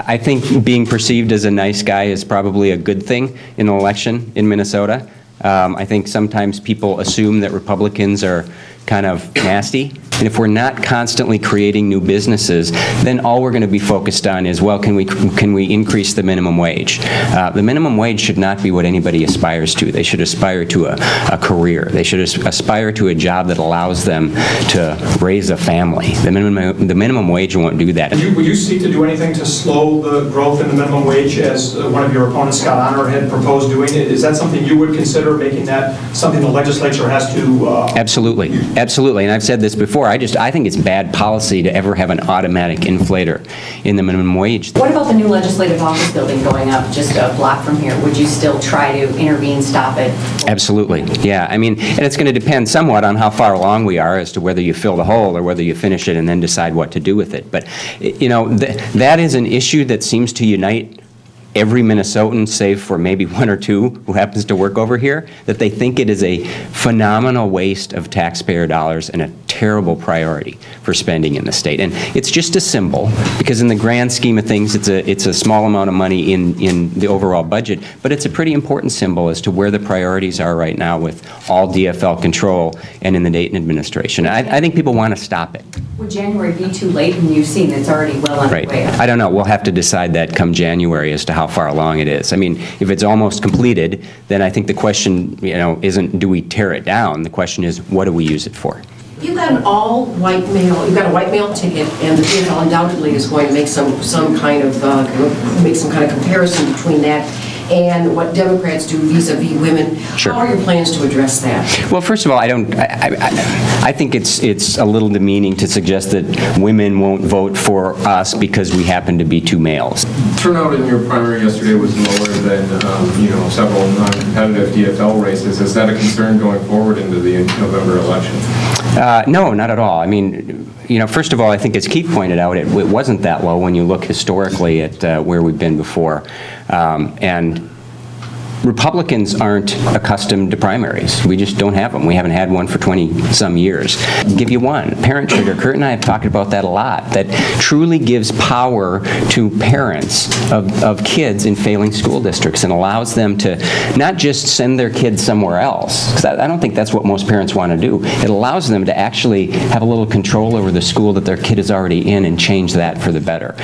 I think being perceived as a nice guy is probably a good thing in an election in Minnesota. I think sometimes people assume that Republicans are kind of nasty. And if we're not constantly creating new businesses, then all we're going to be focused on is, well, can we increase the minimum wage? The minimum wage should not be what anybody aspires to. They should aspire to a career. They should aspire to a job that allows them to raise a family. The minimum wage won't do that. Would you seek to do anything to slow the growth in the minimum wage, as one of your opponents, Scott Honor, had proposed doing? Is that something you would consider, making that something the legislature has to? Absolutely. Absolutely, and I've said this before, I think it's bad policy to ever have an automatic inflator in the minimum wage. What about the new legislative office building going up just a block from here? Would you still try to intervene, stop it? Absolutely, yeah. I mean, and it's going to depend somewhat on how far along we are as to whether you fill the hole or whether you finish it and then decide what to do with it. But, you know, that is an issue that seems to unite every Minnesotan, save for maybe one or two who happens to work over here, that they think it is a phenomenal waste of taxpayer dollars and a terrible priority for spending in the state. And it's just a symbol, because in the grand scheme of things, it's a small amount of money in the overall budget, but it's a pretty important symbol as to where the priorities are right now with all DFL control and in the Dayton administration. I think people want to stop it. Would January be too late when you've seen it's already well underway? Right. I don't know. We'll have to decide that come January as to how far along it is. I mean, if it's almost completed, then I think the question, you know, isn't do we tear it down? The question is, what do we use it for? You've got an all-white male. You've got a white male ticket, and the DFL undoubtedly is going to make some kind of comparison between that and what Democrats do vis-a-vis women. Sure. How are your plans to address that? Well, first of all, I think it's a little demeaning to suggest that women won't vote for us because we happen to be two males. Turnout in your primary yesterday was lower than you know, several non-competitive DFL races. Is that a concern going forward into the November election? No, not at all. I mean, you know, first of all, I think as Keith pointed out, it wasn't that low when you look historically at where we've been before. And Republicans aren't accustomed to primaries. We just don't have them. We haven't had one for 20-some years. I'll give you one. Parent trigger. Kurt and I have talked about that a lot. That truly gives power to parents of kids in failing school districts and allows them to not just send their kids somewhere else, because I don't think that's what most parents want to do. It allows them to actually have a little control over the school that their kid is already in and change that for the better.